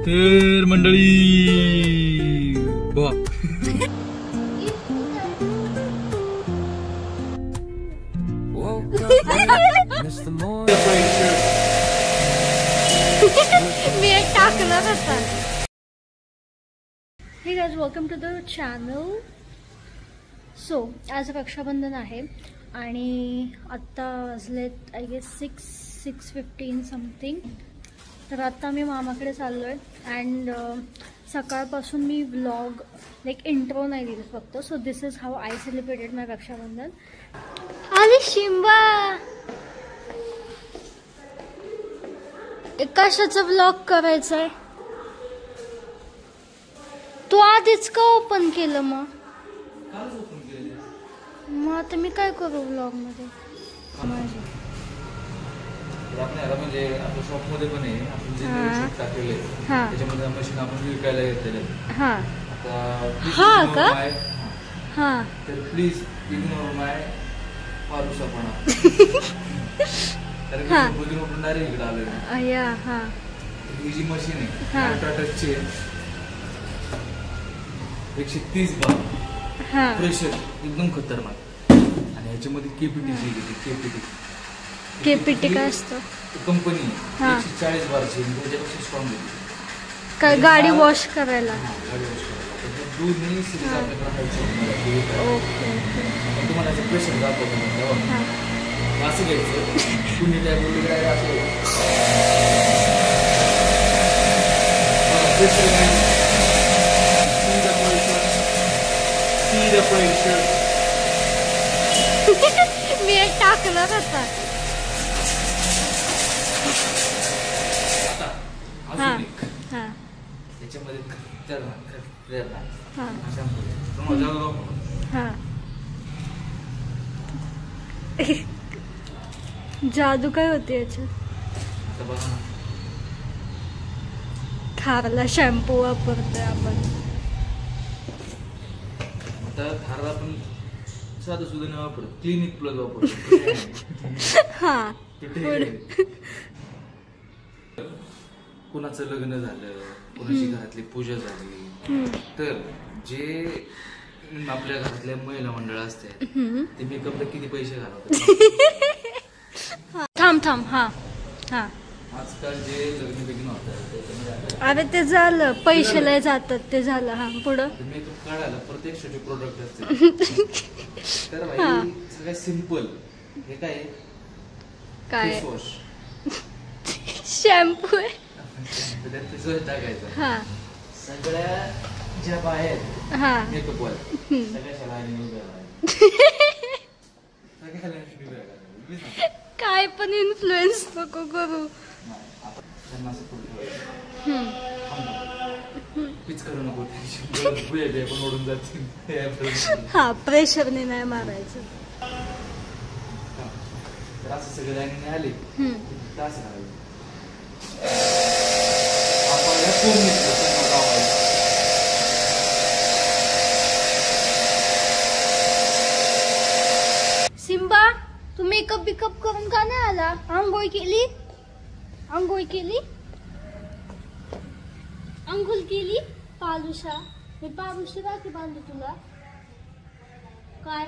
तर मंडळी बघा मी टाकणार होता. Hey guys, welcome to the channel. So आज रक्षाबंधन आहे आणि आत्ता वाजलेत आय गेस 6:15 समथिंग. तर आत्ता मी मामाकडे चाललो आहे अँड सकाळपासून मी व्लॉग लाईक इंट्रो नाही दिलं फक्त. So this is how I celebrated my Rakshabandhan. आली शिंबा. कशाचा व्लॉग करायचा आहे? तू आधीच का ओपन केलं? मग आता मी काय करू व्लॉग मध्ये? म्हणजे आपल्या शॉप मध्ये पण आहे, आपण जे शॉप टाकलेले त्याच्यामध्ये मशीन आपण विकायला घेतलेले. हा का? हा, तर प्लीज इग्नोर माय फारुसापणा. तर मी उठून डायरेक्ट इकडे आलोय. हा, ही जी मशीन आहे टाटाची 130 बार प्रेशर, एकदम खतरनाक. आणि ह्याच्यामध्ये केपीटी काय असतं? कंपनी 140 बारची, त्याच्यापेक्षा स्ट्रॉंग होती. काय गाडी वॉश करायला? गाडी वॉश करायला दूध नाही सिरीज आपल्याकडे. ओके. तुम्हाला याचं प्रेशर दाखवतो असं घ्यायचं. कुणी काय बोलले काय असं प्रेशर मी टाकणार होता. त्याच्यामध्ये जादू काय होते याच्यात? थारला शॅम्पू वापरतोय आपण. थारला पण साधं सुद्धा नाही वापरत, क्लिनिक प्लस वापरतो. हा, कुणाचं लग्न झालं, कुणाची घरातली पूजा झाली, तर जे आपल्या घरातल्या महिला मंडळ असते ते मेकअपला किती पैसे घालवतात. थांब. हा, आजकाल जे लग्न होतात अरे ते झालं, पैसे लय जातात, ते झालं. हा, पुढं मेकअप काढायला प्रत्येक शेवटी प्रोडक्ट असते. तर भाई सगळ्यात सिंपल हे काय फेसवॉश, शॅम्पू आहे. टाकायचं. सगळ्या ज्या बाहेर मेकअप वाले काय पण इन्फ्लुएन्स नको करू. हा, प्रेशरने नाही मारायचं. असं सगळं आले सिम्बा, तू मेकअप बिकअप करून का नाही आला? आंघोळ केली? आंघोळ केली? पालुषा, मी पालुषी राखी बांधू तुला काय?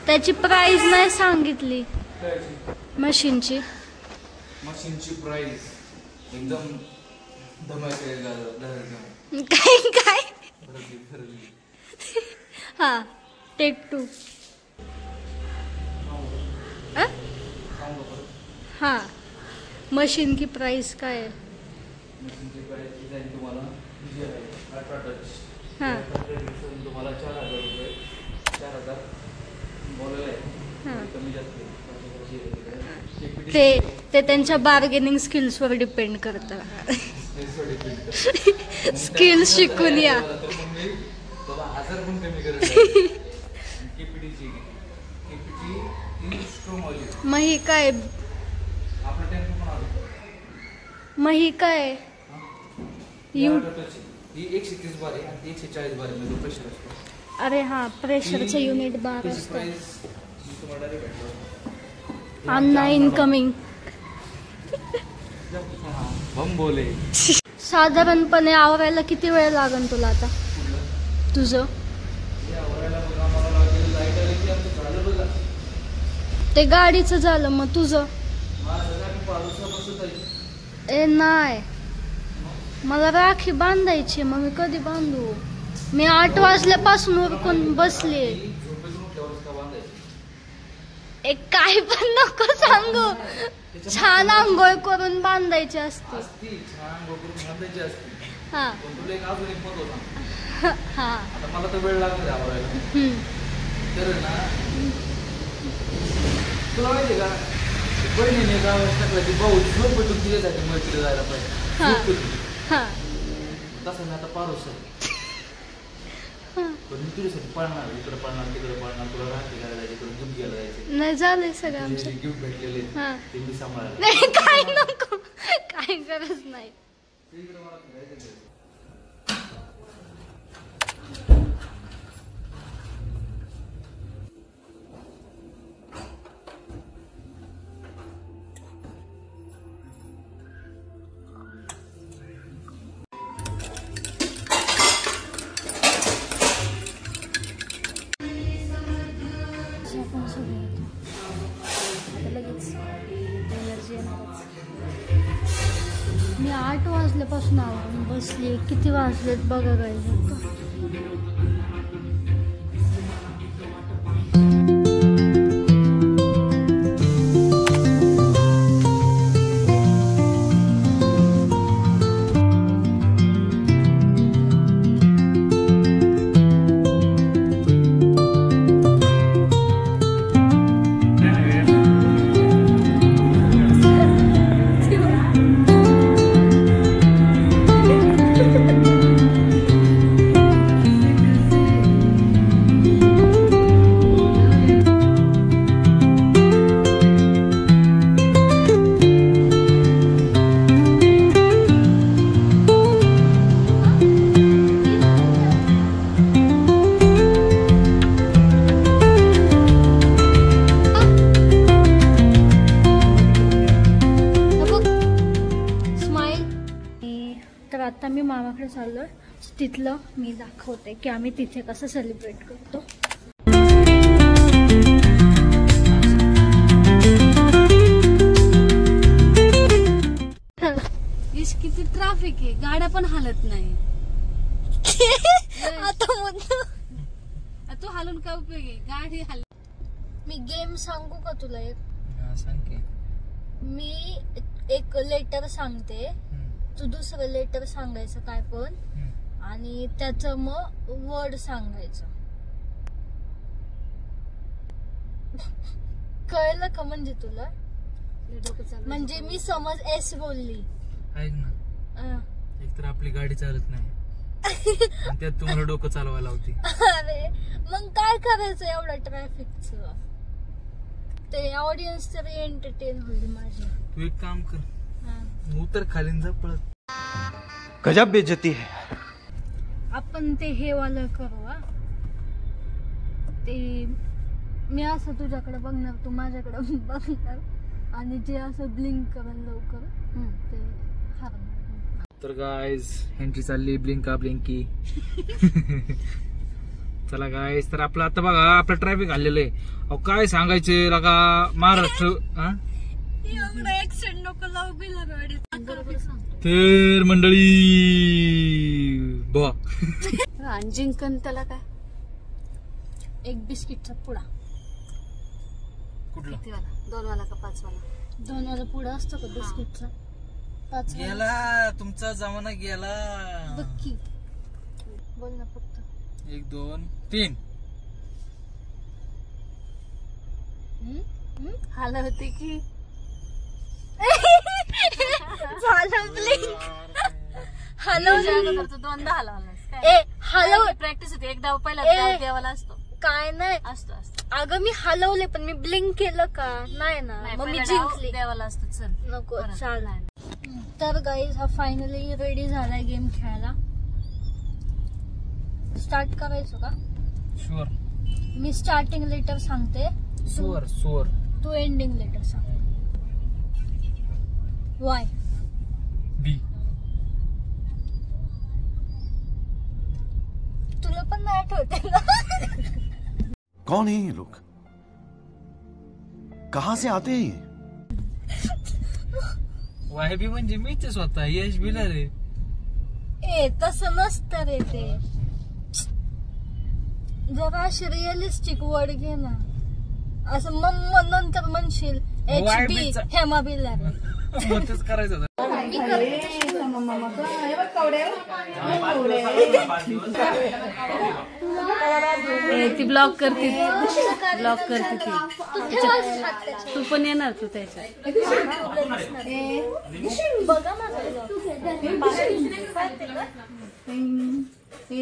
त्याची प्राइस नाही सांगितली. मशीनची प्राइस एकदम काय? हा, टेक 2. हा, मशीन की प्राइस काय आहे? हा, तुम्हाला 4,000 रुपये 4,000 ते त्यांच्या बार्गेनिंग स्किल्स वर डिपेंड करतं. स्किल्स शिकून या. मग ही काय? ही 130 बार आहे आणि 140 बार मध्ये प्रेशर असतो. अरे हा, प्रेशरचे युनिट बार असतात. अण्णा इनकमिंग. बम बोले. साधारणपणे आवरायला किती वेळ लागेल तुला आता तुझं? ते गाडीचं झालं, मग तुझं? ए नाही, मला राखी बांधायची, मग मी कधी बांधू? मी 8 वाजल्यापासून उरकून बसले. एक काही पण नको सांगू, छान आंघोळ करून बांधायची असते. हा हा, मला तर वेळ लागणार आवरायला. तर ना तुला माहितीये का, बहिणीने गावात टाकला की भाऊ झोप पेटून तिच्यासाठी मैत्रीला जायला पाहिजे. तसं मी आता पारूस आहे, पण मी तुझ्यासाठी पळणार, इकडे पळणार तिकडे पळणार, तुला राखी घालायला जायचे, तुला गिफ्ट घ्यायला जायचे. नाही झालंय सगळं आमचं. गिफ्ट भेटलेले ते मी सांभाळायला. नाही काय नको, काही गरज नाही. मी 8 वाजल्यापासून आवरून बसली. किती वाजलेत बघा गाईज. तर आता मी मामाकडे चाललोय, तिथलं मी दाखवते की आम्ही तिथे कसं सेलिब्रेट करतो. किती ट्रॅफिक आहे, गाड्या पण हालत नाही. आता तू हालून काय उपयोग आहे, गाडी हाल. मी गेम सांगू का तुला एक? सांग की. मी एक लेटर सांगते, तू दुसरं लेटर सांगायचं काय पण, आणि त्याचं मग वर्ड सांगायचं. कळलं का म्हणजे तुला? म्हणजे मी समज एस बोलली, ऐक ना, एक तर आपली गाडी चालत नाही आणि त्यात तुम्हाला डोकं चालवायला होती. अरे मग काय करायचं एवढं ट्रॅफिकचं? ते ऑडियन्स तरी एंटरटेन होईल माझी. तू एक काम कर, उतर खाली जा पळत. गजब बेइज्जती है. आपण ते हे वालं करू. ते मी असं तुझ्याकडे बघणार, तू माझ्याकडे बघणार, आणि जे असं ब्लिंक करेल लवकर ते हरणार. तर गाईज ह्यांची चालली ब्लिंका ब्लिंकी. चला गाईज, तर आपलं आता बघा आपलं ट्रॅफिक आलेलं आहे. अहो काय सांगायचे लगा महाराष्ट्र. तर मंडळी बघा जिंकन त्याला काय, एक बिस्किटचा पुडा. कुठला? 2 वाला का 5 वाला? 2 वाला पुडा असतो का बिस्किटचा? 5 वाला गेला तुमचा जमाना गेला. बक्की बोल ना फक्त. 1 2 3 हाला होते की झालं ब्लिंक. हॅलो 2दा हाला. ए हॅलो, प्रॅक्टिस होते. एकदा पहिला देवाला असतो. काय नाही असतो. अगं मी हलवले पण मी ब्लिंक केलं का? नाही ना, मग मी जिंकली. देवाला असतो. चल नको चाल. तर गाईज हा फायनली रेडी झालाय गेम खेळायला. स्टार्ट करायचं का? शुअर. मी स्टार्टिंग लेटर सांगते. सुअर सुअर तू एंडिंग लेटर सांग. वाय? बी. तुला पण नाही आठवते ना? कौन है ये लोग? कहां से आते हैं ये? वाय बी म्हणजे मीच स्वतः यश बी रे. ए तसं नसतं रे ते. जरा अशी रिअलिस्टिक वर्ड घे ना. असं मग नंतर म्हणशील Why HB be चा- हेमा बिल्ला. तेच करायचं होतं. ती ब्लॉक करते ती. तू पण येणार तू त्याच्यात. बघा माझा ही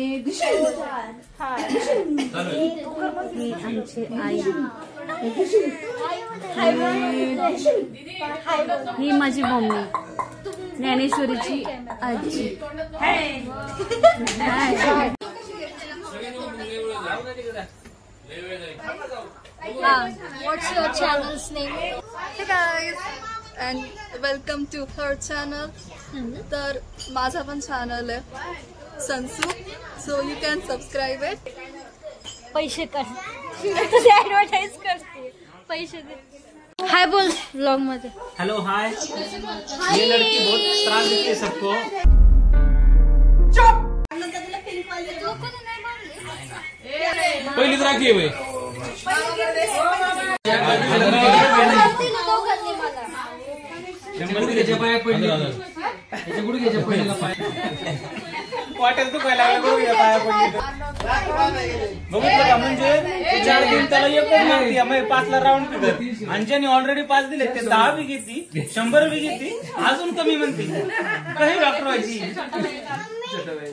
आमची आई. ही माझी मम्मी, ज्ञानेश्वरीची आजी. What's your channel's name? Hey guys and welcome to her channel. तर माझा पण चॅनल आहे संसू, so you can subscribe it. पैसे कर. तुझी ऍडव्हर्टाईज करते. पैसे दे. हाय बोल व्लॉग मध्ये. Hello hi. ये लड़की बहुत त्रास देती है सबको. पहिलीच राखी आहे. गुडघ्याच्या पाया पडली. गुडघ्याच्या पहिल्याला पाय वाटेल तू पहिला पाया पडली. बघितलं का, म्हणजे 4 दिन त्याला एकच मारती. मग 5ला राऊंड फिरत. आणि ज्याने ऑलरेडी 5 दिले ते 10 बी घेती, 100 बी घेती, अजून कमी म्हणते. काही डॉक्टर व्हायची.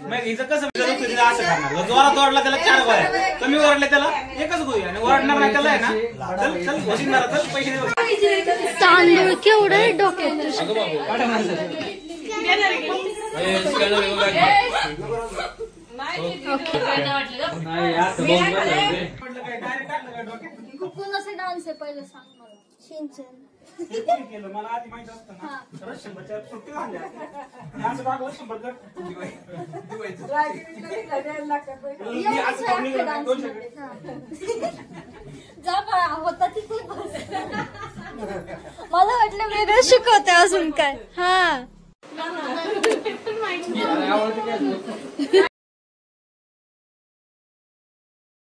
मग हिचं कसं असं करणार. जोरात ओरडला त्याला 4 गोळ्या, कमी ओरडले त्याला 1च गोळी. आणि ओरडणार नाही त्याला आहे ना, चल चल घोषिणार, चल पैसे दे. तांदूळ केवढं डोक्यात. कुणाचा डान्स आहे पहिलं सांग मला. शिंचन. मला आधी माहित असतं ना, 100च्या सुट्टी झाल्या. असं टाकलं 100 कर. जा बाळा, होता तिथे बस. मला वाटलं वेगळं शिकवते अजून काय. हा